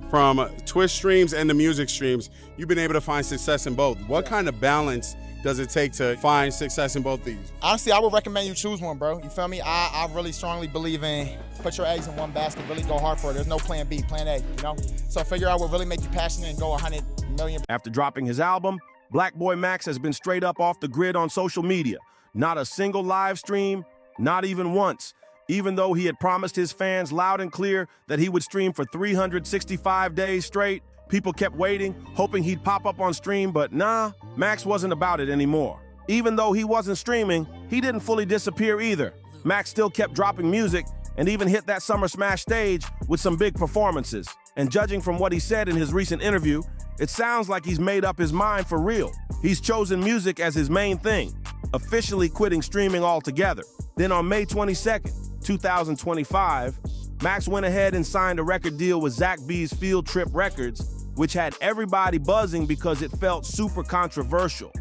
from Twitch streams and the music streams. You've been able to find success in both. What kind of balance does it take to find success in both these? Honestly, I would recommend you choose one, bro. You feel me? I really strongly believe in put your eggs in one basket, really go hard for it. There's no plan B, plan A, you know? So figure out what really make you passionate and go 100 million. After dropping his album, PlaqueBoyMax has been straight up off the grid on social media. Not a single live stream, not even once. Even though he had promised his fans loud and clear that he would stream for 365 days straight, people kept waiting, hoping he'd pop up on stream, but nah, Max wasn't about it anymore. Even though he wasn't streaming, he didn't fully disappear either. Max still kept dropping music and even hit that Summer Smash stage with some big performances. And judging from what he said in his recent interview, it sounds like he's made up his mind for real. He's chosen music as his main thing, officially quitting streaming altogether. Then on May 22nd, 2025, Max went ahead and signed a record deal with Zach B's Field Trip Records, which had everybody buzzing because it felt super controversial.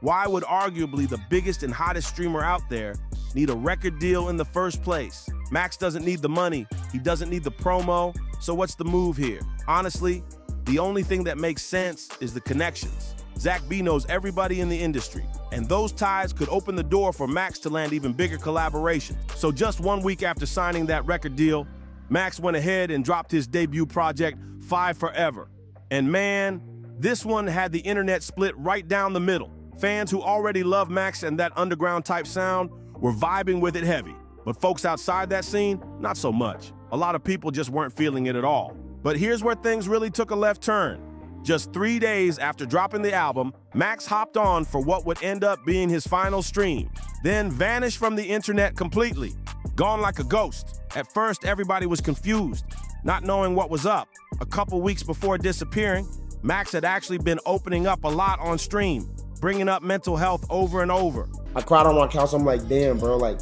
Why would arguably the biggest and hottest streamer out there need a record deal in the first place? Max doesn't need the money, he doesn't need the promo, so what's the move here? Honestly, the only thing that makes sense is the connections. Zach B knows everybody in the industry, and those ties could open the door for Max to land even bigger collaborations. So just 1 week after signing that record deal, Max went ahead and dropped his debut project, 5 Forever. And man, this one had the internet split right down the middle. Fans who already love Max and that underground type sound were vibing with it heavy. But folks outside that scene, not so much. A lot of people just weren't feeling it at all. But here's where things really took a left turn. Just 3 days after dropping the album, Max hopped on for what would end up being his final stream, then vanished from the internet completely, gone like a ghost. At first, everybody was confused, not knowing what was up. A couple weeks before disappearing, Max had actually been opening up a lot on stream, bringing up mental health over and over. I cried on my couch, I'm like, damn, bro, like,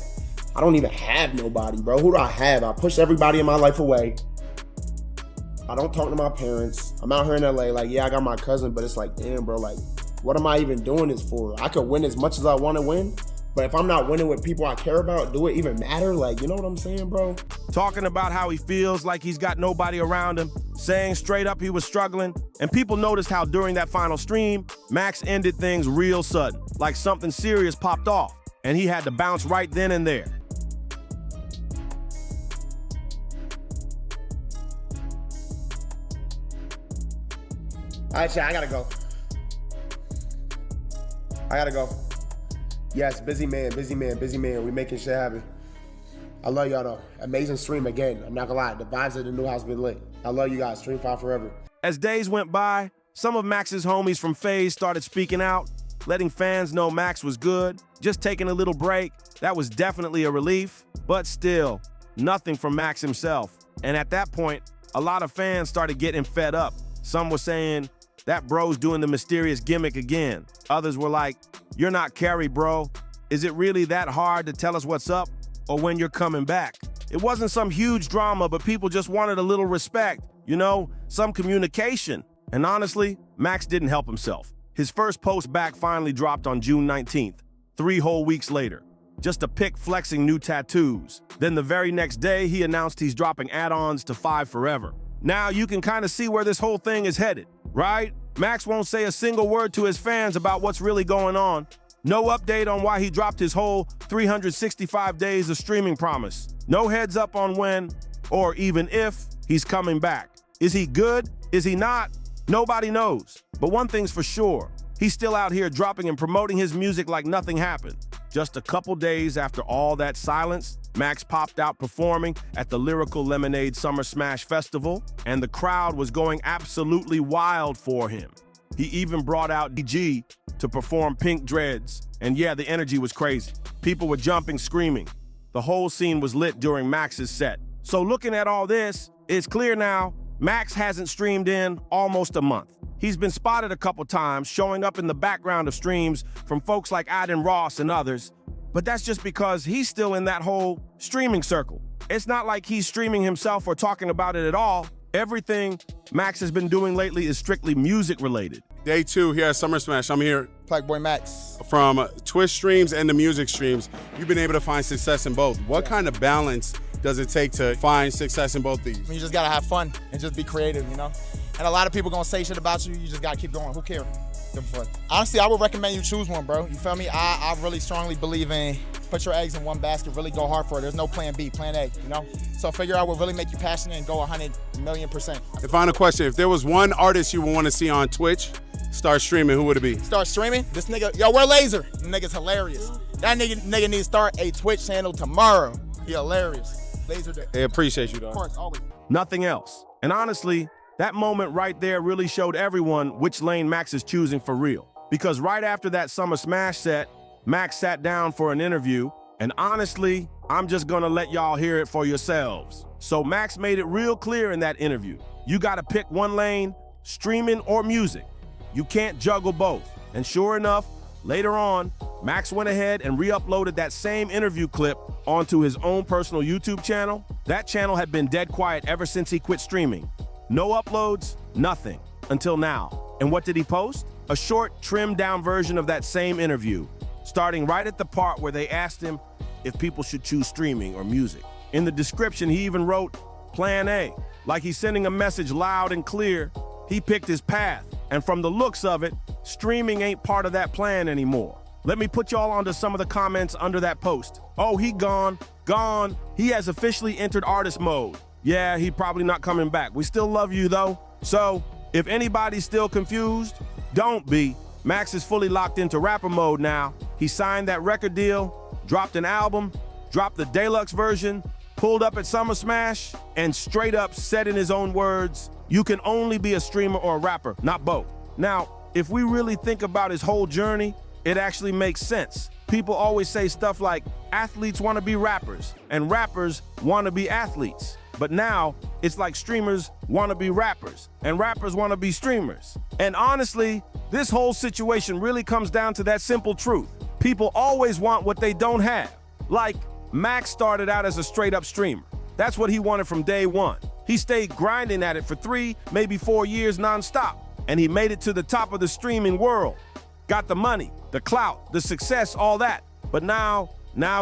I don't even have nobody, bro. Who do I have? I pushed everybody in my life away. I don't talk to my parents. I'm out here in LA, like, yeah, I got my cousin, but it's like, damn, bro, like, what am I even doing this for? I could win as much as I want to win, but if I'm not winning with people I care about, do it even matter? Like, you know what I'm saying, bro? Talking about how he feels like he's got nobody around him, saying straight up he was struggling, and people noticed how during that final stream, Max ended things real sudden, like something serious popped off, and he had to bounce right then and there. All right, chat, I gotta go. Yes, busy man. We making shit happen. I love y'all though. Amazing stream again. I'm not gonna lie, the vibes of the new house been lit. I love you guys, stream 5 Forever. As days went by, some of Max's homies from FaZe started speaking out, letting fans know Max was good, just taking a little break. That was definitely a relief, but still, nothing from Max himself. And at that point, a lot of fans started getting fed up. Some were saying, that bro's doing the mysterious gimmick again. Others were like, you're not Carrie, bro. Is it really that hard to tell us what's up or when you're coming back? It wasn't some huge drama, but people just wanted a little respect, you know, some communication. And honestly, Max didn't help himself. His first post back finally dropped on June 19th, 3 whole weeks later. Just a pic flexing new tattoos. Then the very next day, he announced he's dropping add-ons to 5 Forever. Now you can kind of see where this whole thing is headed, right? Max won't say a single word to his fans about what's really going on. No update on why he dropped his whole 365 days of streaming promise. No heads up on when, or even if, he's coming back. Is he good? Is he not? Nobody knows. But one thing's for sure, he's still out here dropping and promoting his music like nothing happened. Just a couple days after all that silence, Max popped out performing at the Lyrical Lemonade Summer Smash Festival, and the crowd was going absolutely wild for him. He even brought out DG to perform Pink Dreads, and yeah, the energy was crazy. People were jumping, screaming. The whole scene was lit during Max's set. So looking at all this, it's clear now, Max hasn't streamed in almost a month. He's been spotted a couple times, showing up in the background of streams from folks like Adin Ross and others, but that's just because he's still in that whole streaming circle. It's not like he's streaming himself or talking about it at all. Everything Max has been doing lately is strictly music related. Day 2 here at Summer Smash. I'm here PlaqueBoyMax. from Twitch streams and the music streams. You've been able to find success in both. What kind of balance does it take to find success in both these? You just gotta have fun and just be creative, you know? And a lot of people gonna say shit about you, you just gotta keep going. Who cares? Give a fuck. Honestly, I would recommend you choose one, bro. You feel me? I really strongly believe in put your eggs in one basket, really go hard for it. There's no plan B, plan A, you know? So figure out what really make you passionate and go 100,000,000%. And final question, if there was one artist you would want to see on Twitch start streaming, who would it be? Start streaming? This nigga, yo, we're Laser. The nigga's hilarious. That nigga needs to start a Twitch channel tomorrow. He hilarious. Laser Day. They appreciate you, though. Of course, always. Nothing else. And honestly, that moment right there really showed everyone which lane Max is choosing for real. Because right after that Summer Smash set, Max sat down for an interview, and honestly, I'm just gonna let y'all hear it for yourselves. So Max made it real clear in that interview. You gotta pick one lane, streaming or music. You can't juggle both. And sure enough, later on, Max went ahead and re-uploaded that same interview clip onto his own personal YouTube channel. That channel had been dead quiet ever since he quit streaming. No uploads, nothing, until now. And what did he post? A short, trimmed-down version of that same interview, starting right at the part where they asked him if people should choose streaming or music. In the description, he even wrote, Plan A. Like he's sending a message loud and clear. He picked his path, and from the looks of it, streaming ain't part of that plan anymore. Let me put y'all onto some of the comments under that post. Oh, he gone. He has officially entered artist mode. Yeah, he probably not coming back. We still love you though. So, if anybody's still confused, don't be. Max is fully locked into rapper mode now. He signed that record deal, dropped an album, dropped the deluxe version, pulled up at Summer Smash, and straight up said in his own words, you can only be a streamer or a rapper, not both. Now, if we really think about his whole journey, it actually makes sense. People always say stuff like, athletes want to be rappers, and rappers want to be athletes. But now, it's like streamers want to be rappers, and rappers want to be streamers. And honestly, this whole situation really comes down to that simple truth. People always want what they don't have. Like, Max started out as a straight-up streamer. That's what he wanted from day one. He stayed grinding at it for 3, maybe 4 years nonstop, and he made it to the top of the streaming world. Got the money, the clout, the success, all that. But now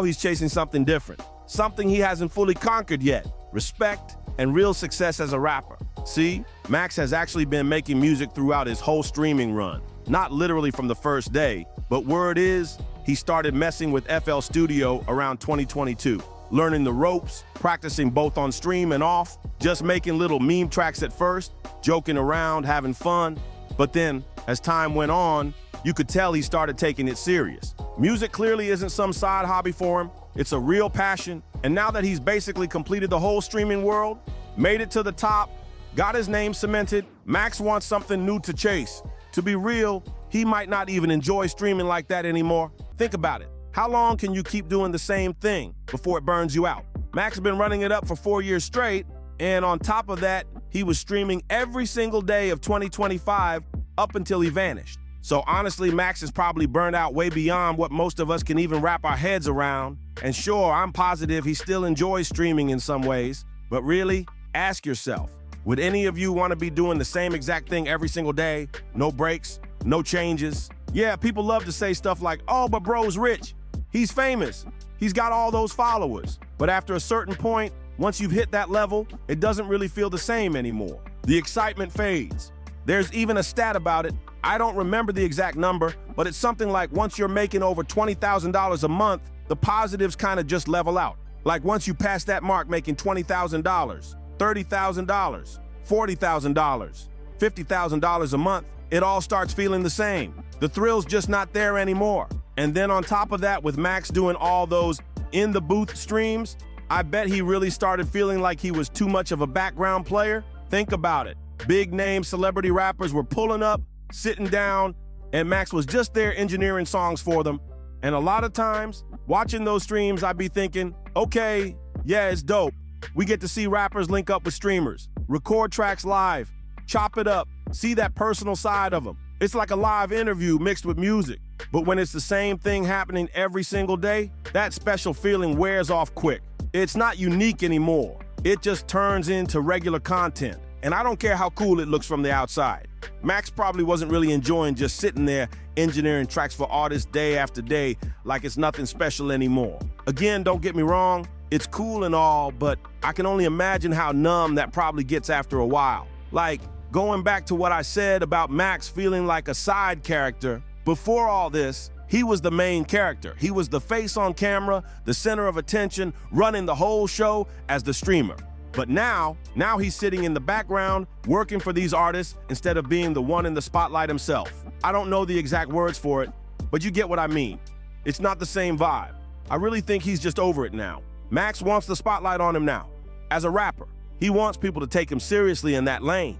he's chasing something different. Something he hasn't fully conquered yet. Respect and real success as a rapper. See, Max has actually been making music throughout his whole streaming run. Not literally from the first day, but word is, he started messing with FL Studio around 2022. Learning the ropes, practicing both on stream and off, just making little meme tracks at first, joking around, having fun. But then, as time went on, you could tell he started taking it serious. Music clearly isn't some side hobby for him. It's a real passion. And now that he's basically completed the whole streaming world, made it to the top, got his name cemented, Max wants something new to chase. To be real, he might not even enjoy streaming like that anymore. Think about it. How long can you keep doing the same thing before it burns you out? Max has been running it up for 4 years straight, and on top of that, he was streaming every single day of 2025 up until he vanished. So honestly, Max is probably burned out way beyond what most of us can even wrap our heads around. And sure, I'm positive he still enjoys streaming in some ways, but really, ask yourself, would any of you want to be doing the same exact thing every single day? No breaks, no changes? Yeah, people love to say stuff like, oh, but bro's rich. He's famous. He's got all those followers. But after a certain point, once you've hit that level, it doesn't really feel the same anymore. The excitement fades. There's even a stat about it. I don't remember the exact number, but it's something like once you're making over $20,000 a month, the positives kind of just level out. Like once you pass that mark making $20,000, $30,000, $40,000, $50,000 a month, it all starts feeling the same. The thrill's just not there anymore. And then on top of that, with Max doing all those in-the-booth streams, I bet he really started feeling like he was too much of a background player. Think about it. Big-name celebrity rappers were pulling up, sitting down, and Max was just there engineering songs for them. And a lot of times, watching those streams, I'd be thinking, okay, yeah, it's dope. We get to see rappers link up with streamers, record tracks live, chop it up, see that personal side of them. It's like a live interview mixed with music. But when it's the same thing happening every single day, that special feeling wears off quick. It's not unique anymore. It just turns into regular content. And I don't care how cool it looks from the outside. Max probably wasn't really enjoying just sitting there engineering tracks for artists day after day like it's nothing special anymore. Again, don't get me wrong, It's cool and all, but I can only imagine how numb that probably gets after a while. Like, going back to what I said about Max feeling like a side character, before all this, he was the main character. He was the face on camera, the center of attention, running the whole show as the streamer. But now he's sitting in the background, working for these artists instead of being the one in the spotlight himself. I don't know the exact words for it, but you get what I mean. It's not the same vibe. I really think he's just over it now. Max wants the spotlight on him now. As a rapper, he wants people to take him seriously in that lane,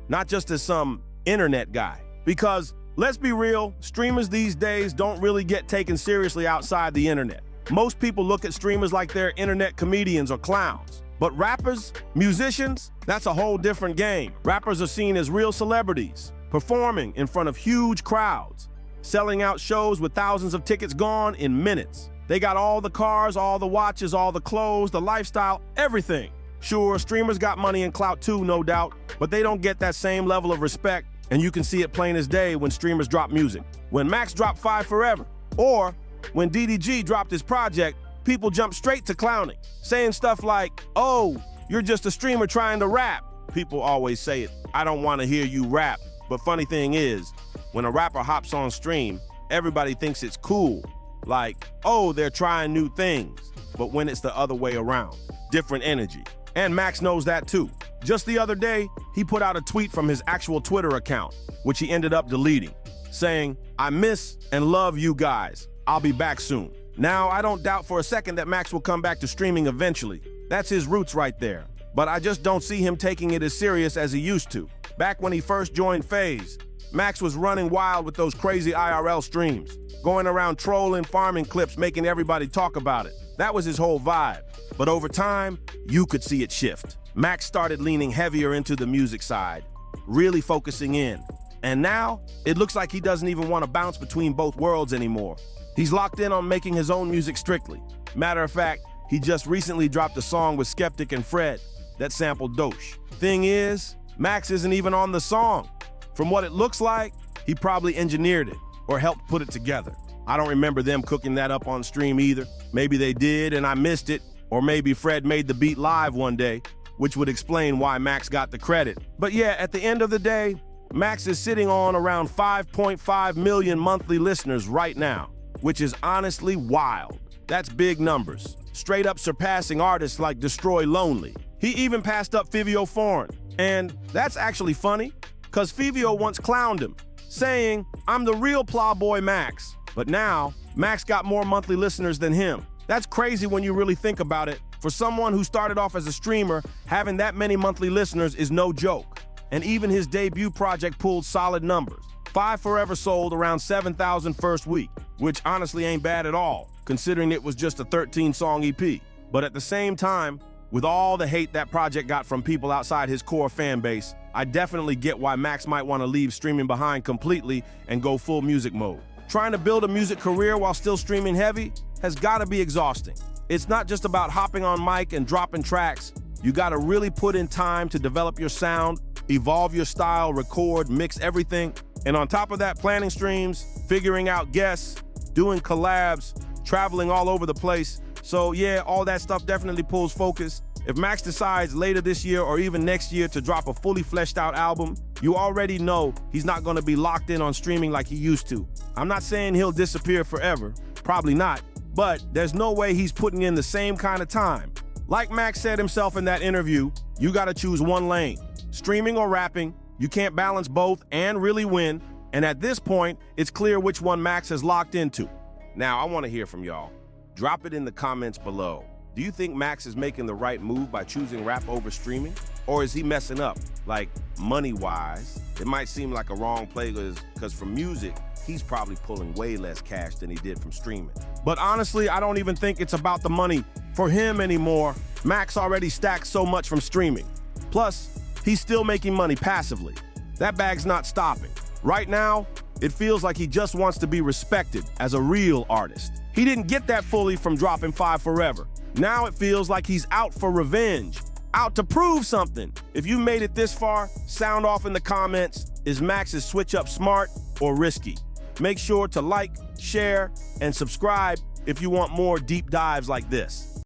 not just as some internet guy. Because, let's be real, streamers these days don't really get taken seriously outside the internet. Most people look at streamers like they're internet comedians or clowns. But rappers, musicians, that's a whole different game. Rappers are seen as real celebrities, performing in front of huge crowds, selling out shows with thousands of tickets gone in minutes. They got all the cars, all the watches, all the clothes, the lifestyle, everything. Sure, streamers got money and clout too, no doubt, but they don't get that same level of respect, and you can see it plain as day when streamers drop music. When Max dropped 5 Forever, or when DDG dropped his project, people jump straight to clowning, saying stuff like, "Oh, you're just a streamer trying to rap." People always say it, "I don't want to hear you rap." But funny thing is, when a rapper hops on stream, everybody thinks it's cool. Like, oh, they're trying new things. But when it's the other way around, different energy. And Max knows that too. Just the other day, he put out a tweet from his actual Twitter account, which he ended up deleting, saying, "I miss and love you guys. I'll be back soon." Now, I don't doubt for a second that Max will come back to streaming eventually. That's his roots right there. But I just don't see him taking it as serious as he used to. Back when he first joined FaZe, Max was running wild with those crazy IRL streams, going around trolling farming clips, making everybody talk about it. That was his whole vibe. But over time, you could see it shift. Max started leaning heavier into the music side, really focusing in. And now, it looks like he doesn't even want to bounce between both worlds anymore. He's locked in on making his own music strictly. Matter of fact, he just recently dropped a song with Skeptic and Fred that sampled Dosh. Thing is, Max isn't even on the song. From what it looks like, he probably engineered it or helped put it together. I don't remember them cooking that up on stream either. Maybe they did and I missed it, or maybe Fred made the beat live one day, which would explain why Max got the credit. But yeah, at the end of the day, Max is sitting on around 5.5 million monthly listeners right now, which is honestly wild. That's big numbers, straight up surpassing artists like Destroy Lonely. He even passed up Fivio Foreign. And that's actually funny, because Fivio once clowned him, saying, "I'm the real PlaqueBoyMax." But now, Max got more monthly listeners than him. That's crazy when you really think about it. For someone who started off as a streamer, having that many monthly listeners is no joke. And even his debut project pulled solid numbers. 5 Forever sold around 7,000 first week, which honestly ain't bad at all, considering it was just a 13-song EP. But at the same time, with all the hate that project got from people outside his core fan base, I definitely get why Max might want to leave streaming behind completely and go full music mode. Trying to build a music career while still streaming heavy has got to be exhausting. It's not just about hopping on mic and dropping tracks. You got to really put in time to develop your sound, evolve your style, record, mix everything. And on top of that, planning streams, figuring out guests, doing collabs, traveling all over the place. So yeah, all that stuff definitely pulls focus. If Max decides later this year or even next year to drop a fully fleshed out album, you already know he's not going to be locked in on streaming like he used to. I'm not saying he'll disappear forever, probably not, but there's no way he's putting in the same kind of time. Like Max said himself in that interview, you got to choose one lane, streaming or rapping. You can't balance both and really win. And at this point, it's clear which one Max has locked into. Now, I want to hear from y'all. Drop it in the comments below. Do you think Max is making the right move by choosing rap over streaming? Or is he messing up? Like, money-wise, it might seem like a wrong play because from music, he's probably pulling way less cash than he did from streaming. But honestly, I don't even think it's about the money for him anymore. Max already stacks so much from streaming. Plus, he's still making money passively. That bag's not stopping. Right now, it feels like he just wants to be respected as a real artist. He didn't get that fully from dropping 5 Forever. Now it feels like he's out for revenge, out to prove something. If you made it this far, sound off in the comments. Is Max's switch up smart or risky? Make sure to like, share, and subscribe if you want more deep dives like this.